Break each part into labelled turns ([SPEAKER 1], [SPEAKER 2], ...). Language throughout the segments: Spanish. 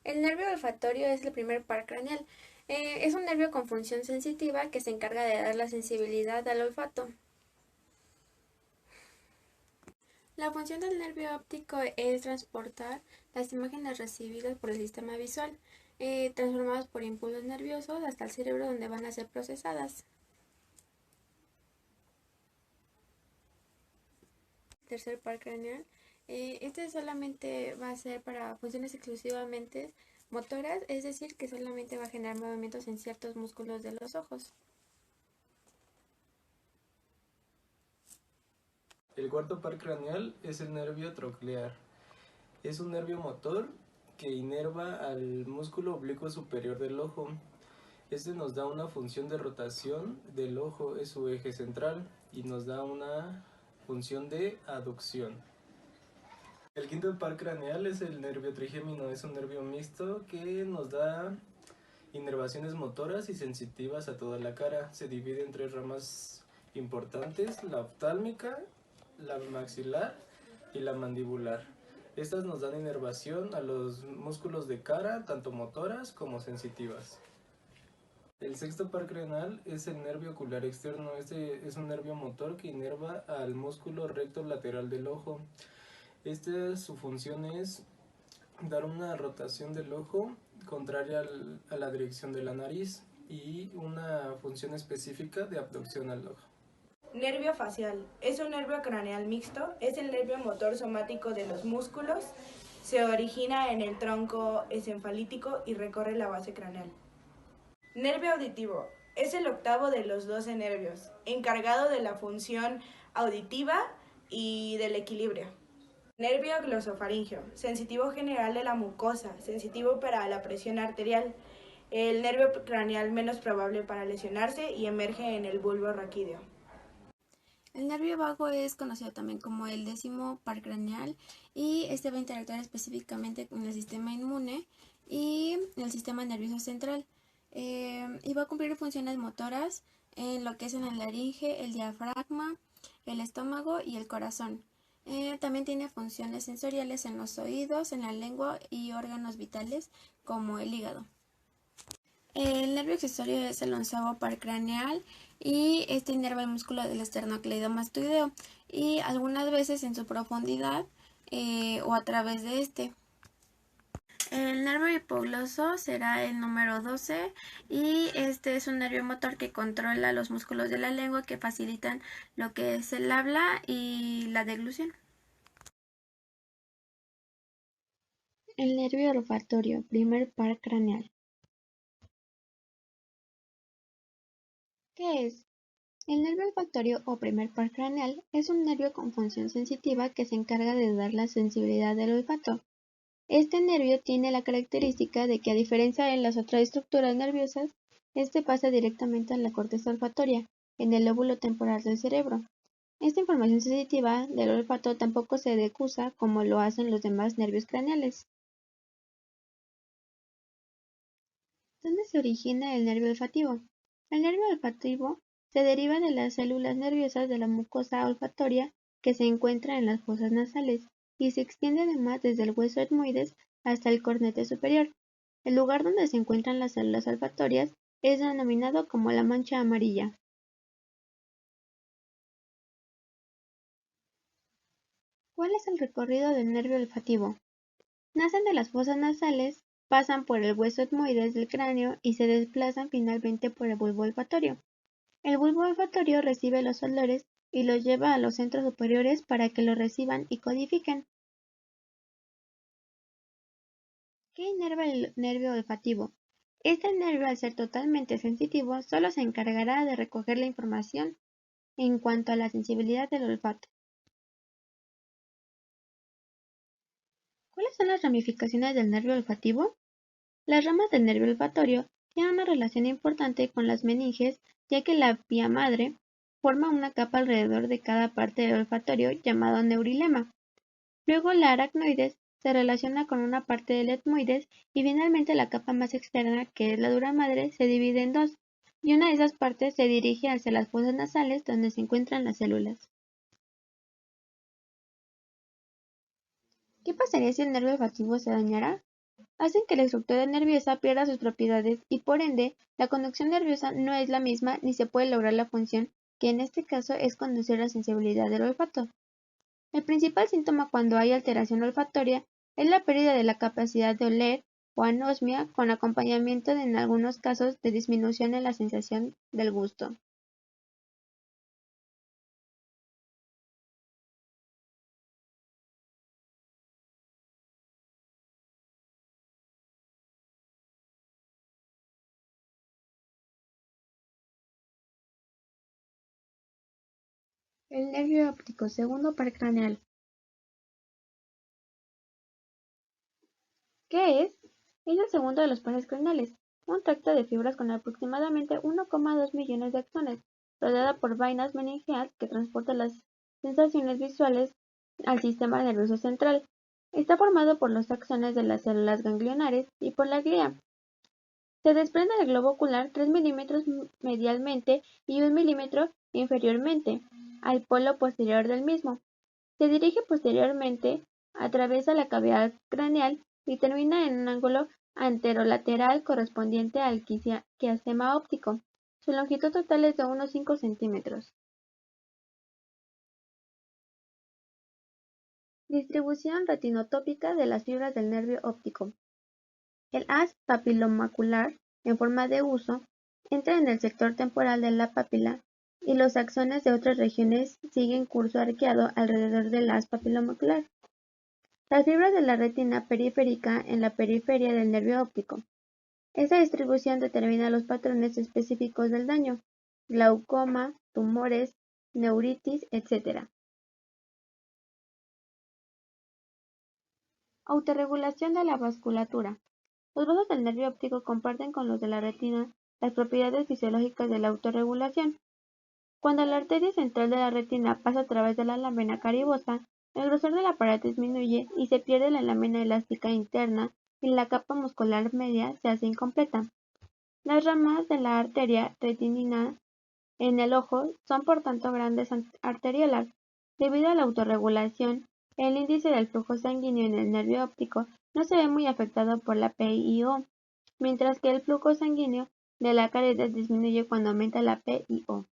[SPEAKER 1] El nervio olfatorio es el primer par craneal. Es un nervio con función sensitiva que se encarga de dar la sensibilidad al olfato. La función del nervio óptico es transportar las imágenes recibidas por el sistema visual, transformadas por impulsos nerviosos hasta el cerebro donde van a ser procesadas. Tercer par craneal. Este solamente va a ser para funciones exclusivamente motoras, es decir, que solamente va a generar movimientos en ciertos músculos de los ojos.
[SPEAKER 2] El cuarto par craneal es el nervio troclear. Es un nervio motor que inerva al músculo oblicuo superior del ojo. Este nos da una función de rotación del ojo, es su eje central, y nos da una función de aducción. El quinto par craneal es el nervio trigémino, es un nervio mixto que nos da inervaciones motoras y sensitivas a toda la cara. Se divide en tres ramas importantes: la oftálmica, la maxilar y la mandibular. Estas nos dan inervación a los músculos de cara, tanto motoras como sensitivas. El sexto par craneal es el nervio ocular externo. Este es un nervio motor que inerva al músculo recto lateral del ojo. Su función es dar una rotación del ojo contraria a la dirección de la nariz y una función específica de abducción al ojo.
[SPEAKER 3] Nervio facial. Es un nervio craneal mixto. Es el nervio motor somático de los músculos. Se origina en el tronco encefalítico y recorre la base craneal. Nervio auditivo. Es el octavo de los 12 nervios, encargado de la función auditiva y del equilibrio. Nervio glosofaringeo. Sensitivo general de la mucosa. Sensitivo para la presión arterial. El nervio craneal menos probable para lesionarse y emerge en el bulbo raquídeo.
[SPEAKER 1] El nervio vago es conocido también como el décimo par craneal y este va a interactuar específicamente con el sistema inmune y el sistema nervioso central, y va a cumplir funciones motoras en lo que es en la laringe, el diafragma, el estómago y el corazón. También tiene funciones sensoriales en los oídos, en la lengua y órganos vitales como el hígado. El nervio accesorio es el onceavo par craneal y este inerva el músculo del esternocleidomastoideo y algunas veces en su profundidad o a través de este. El nervio hipogloso será el número 12 y este es un nervio motor que controla los músculos de la lengua que facilitan lo que es el habla y la deglución.
[SPEAKER 4] El nervio olfatorio, primer par craneal. ¿Qué es? El nervio olfatorio o primer par craneal es un nervio con función sensitiva que se encarga de dar la sensibilidad del olfato. Este nervio tiene la característica de que, a diferencia de las otras estructuras nerviosas, este pasa directamente a la corteza olfatoria, en el lóbulo temporal del cerebro. Esta información sensitiva del olfato tampoco se decusa como lo hacen los demás nervios craneales. ¿Dónde se origina el nervio olfativo? El nervio olfativo se deriva de las células nerviosas de la mucosa olfatoria que se encuentra en las fosas nasales y se extiende además desde el hueso etmoides hasta el cornete superior. El lugar donde se encuentran las células olfatorias es denominado como la mancha amarilla. ¿Cuál es el recorrido del nervio olfativo? Nacen de las fosas nasales, pasan por el hueso etmoides del cráneo y se desplazan finalmente por el bulbo olfatorio. El bulbo olfatorio recibe los olores y los lleva a los centros superiores para que los reciban y codifiquen. ¿Qué inerva el nervio olfativo? Este nervio, al ser totalmente sensitivo, solo se encargará de recoger la información en cuanto a la sensibilidad del olfato. ¿Cuáles son las ramificaciones del nervio olfativo? Las ramas del nervio olfatorio tienen una relación importante con las meninges, ya que la vía madre forma una capa alrededor de cada parte del olfatorio llamado neurilema. Luego la aracnoides se relaciona con una parte del etmoides y finalmente la capa más externa, que es la dura madre, se divide en dos, y una de esas partes se dirige hacia las fosas nasales donde se encuentran las células. ¿Qué pasaría si el nervio olfativo se dañara? hacen que la estructura nerviosa pierda sus propiedades y por ende la conducción nerviosa no es la misma ni se puede lograr la función que en este caso es conducir la sensibilidad del olfato. El principal síntoma cuando hay alteración olfatoria es la pérdida de la capacidad de oler o anosmia con acompañamiento en algunos casos de disminución en la sensación del gusto. El nervio óptico, segundo par craneal. ¿Qué es? Es el segundo de los pares craneales, un tracto de fibras con aproximadamente 1,2 millones de axones, rodeada por vainas meningeas que transportan las sensaciones visuales al sistema nervioso central. Está formado por los axones de las células ganglionares y por la glía. Se desprende del globo ocular 3 milímetros medialmente y 1 milímetro inferiormente al polo posterior del mismo. Se dirige posteriormente, atraviesa la cavidad craneal y termina en un ángulo anterolateral correspondiente al quiasema óptico. Su longitud total es de unos 5 centímetros. Distribución retinotópica de las fibras del nervio óptico. El haz papilomacular, en forma de huso, entra en el sector temporal de la papila y los axones de otras regiones siguen curso arqueado alrededor del haz papilomacular. Las fibras de la retina periférica en la periferia del nervio óptico. Esta distribución determina los patrones específicos del daño, glaucoma, tumores, neuritis, etc. Autorregulación de la vasculatura. Los vasos del nervio óptico comparten con los de la retina las propiedades fisiológicas de la autorregulación. Cuando la arteria central de la retina pasa a través de la lámina caribosa, el grosor de la pared disminuye y se pierde la lámina elástica interna y la capa muscular media se hace incompleta. Las ramas de la arteria retinina en el ojo son por tanto grandes arteriolas. Debido a la autorregulación, el índice del flujo sanguíneo en el nervio óptico no se ve muy afectado por la PIO, mientras que el flujo sanguíneo de la caretes disminuye cuando aumenta la PIO.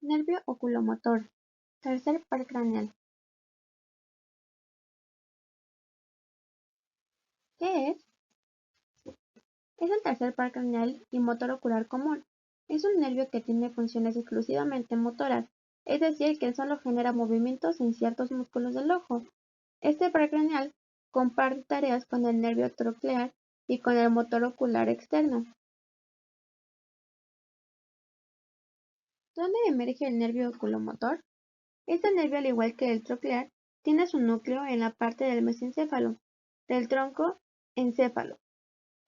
[SPEAKER 4] Nervio oculomotor. Tercer par craneal. ¿Qué es? Es el tercer par craneal y motor ocular común. Es un nervio que tiene funciones exclusivamente motoras, es decir, que solo genera movimientos en ciertos músculos del ojo. Este par craneal comparte tareas con el nervio troclear y con el motor ocular externo. ¿Dónde emerge el nervio oculomotor? Este nervio, al igual que el troclear, tiene su núcleo en la parte del mesencéfalo, del tronco encéfalo,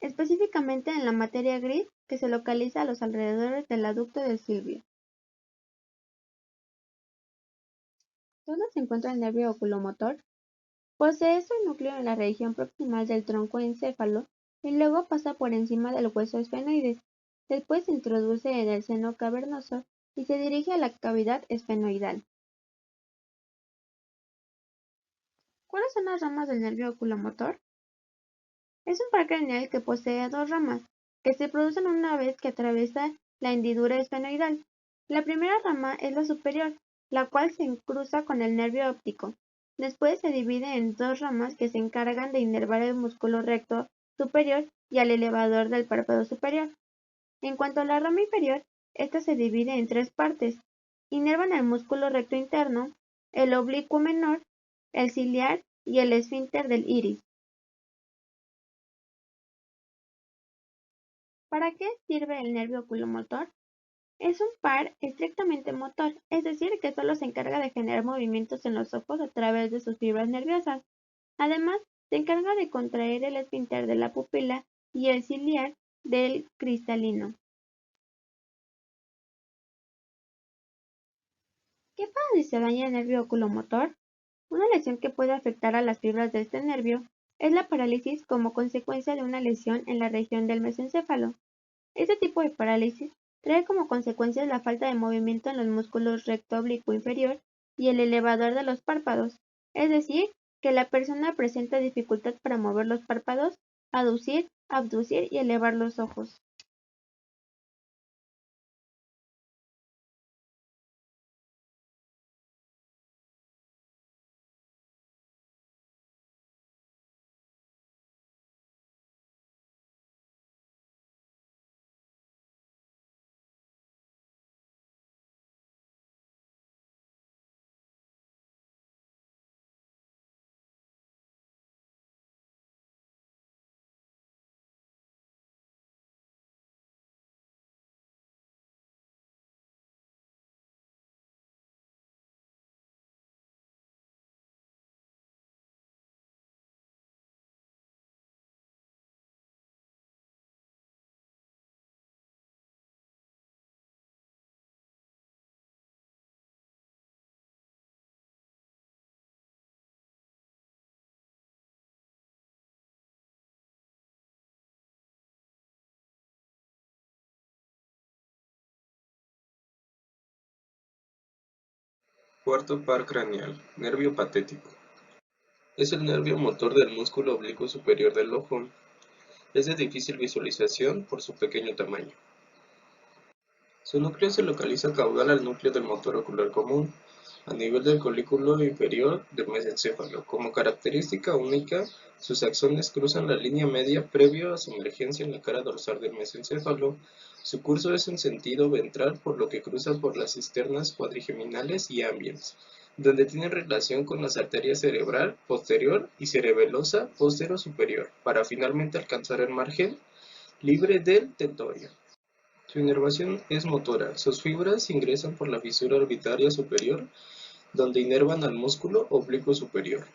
[SPEAKER 4] específicamente en la materia gris que se localiza a los alrededores del aducto del Silvio. ¿Dónde se encuentra el nervio oculomotor? Posee su núcleo en la región proximal del tronco encéfalo y luego pasa por encima del hueso esfenoides. Después se introduce en el seno cavernoso y se dirige a la cavidad esfenoidal. ¿Cuáles son las ramas del nervio oculomotor? Es un par craneal que posee dos ramas, que se producen una vez que atraviesa la hendidura esfenoidal. La primera rama es la superior, la cual se cruza con el nervio óptico. Después se divide en dos ramas que se encargan de inervar el músculo recto superior y al elevador del párpado superior. En cuanto a la rama inferior, esta se divide en tres partes. Inervan el músculo recto interno, el oblicuo menor, el ciliar y el esfínter del iris. ¿Para qué sirve el nervio oculomotor? Es un par estrictamente motor, es decir, que solo se encarga de generar movimientos en los ojos a través de sus fibras nerviosas. Además, se encarga de contraer el esfínter de la pupila y el ciliar del cristalino. ¿Qué pasa si se daña el nervio oculomotor? Una lesión que puede afectar a las fibras de este nervio es la parálisis como consecuencia de una lesión en la región del mesencéfalo. Este tipo de parálisis trae como consecuencia la falta de movimiento en los músculos recto oblicuo inferior y el elevador de los párpados, es decir, que la persona presenta dificultad para mover los párpados, aducir, abducir y elevar los ojos.
[SPEAKER 2] Cuarto par craneal, nervio patético. Es el nervio motor del músculo oblicuo superior del ojo. Es de difícil visualización por su pequeño tamaño. Su núcleo se localiza caudal al núcleo del motor ocular común, a nivel del colículo inferior del mesencéfalo. Como característica única, sus axones cruzan la línea media previo a su emergencia en la cara dorsal del mesencéfalo. Su curso es en sentido ventral, por lo que cruza por las cisternas cuadrigeminales y ambiens, donde tiene relación con las arterias cerebral posterior y cerebelosa postero-superior, para finalmente alcanzar el margen libre del tentorio. Su inervación es motora. Sus fibras ingresan por la fisura orbitaria superior, donde inervan al músculo oblicuo superior.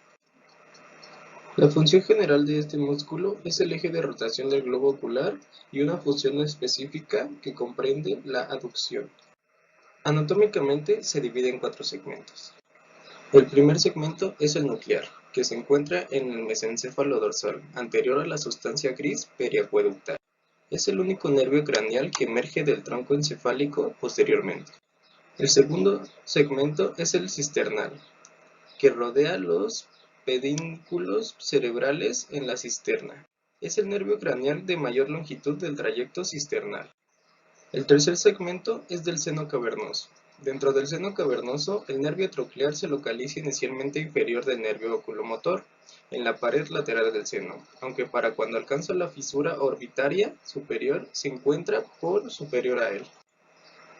[SPEAKER 2] La función general de este músculo es el eje de rotación del globo ocular y una función específica que comprende la aducción. Anatómicamente se divide en 4 segmentos. El primer segmento es el nuclear, que se encuentra en el mesencéfalo dorsal, anterior a la sustancia gris periacueductal. Es el único nervio craneal que emerge del tronco encefálico posteriormente. El segundo segmento es el cisternal, que rodea los pedúnculos cerebrales en la cisterna. Es el nervio craneal de mayor longitud del trayecto cisternal. El tercer segmento es del seno cavernoso. Dentro del seno cavernoso, el nervio troclear se localiza inicialmente inferior del nervio oculomotor, en la pared lateral del seno, aunque para cuando alcanza la fisura orbitaria superior se encuentra por superior a él.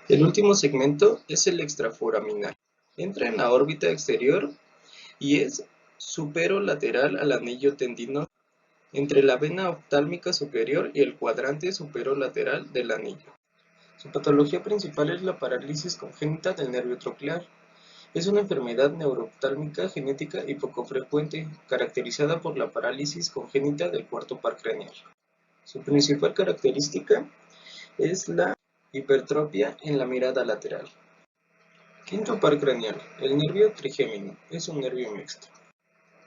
[SPEAKER 2] El último segmento es el extraforaminal. Entra en la órbita exterior y es superolateral al anillo tendinoso, entre la vena oftálmica superior y el cuadrante superolateral del anillo. Su patología principal es la parálisis congénita del nervio troclear. Es una enfermedad neurooftálmica genética y poco frecuente, caracterizada por la parálisis congénita del cuarto par craneal. Su principal característica es la hipertrofia en la mirada lateral. Quinto par craneal. El nervio trigémino es un nervio mixto.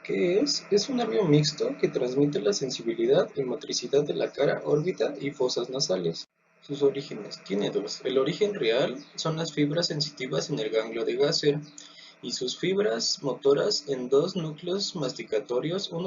[SPEAKER 2] ¿Qué es? Es un nervio mixto que transmite la sensibilidad y motricidad de la cara, órbita y fosas nasales. Sus orígenes. Tiene dos. El origen real son las fibras sensitivas en el ganglio de Gasser y sus fibras motoras en dos núcleos masticatorios, uno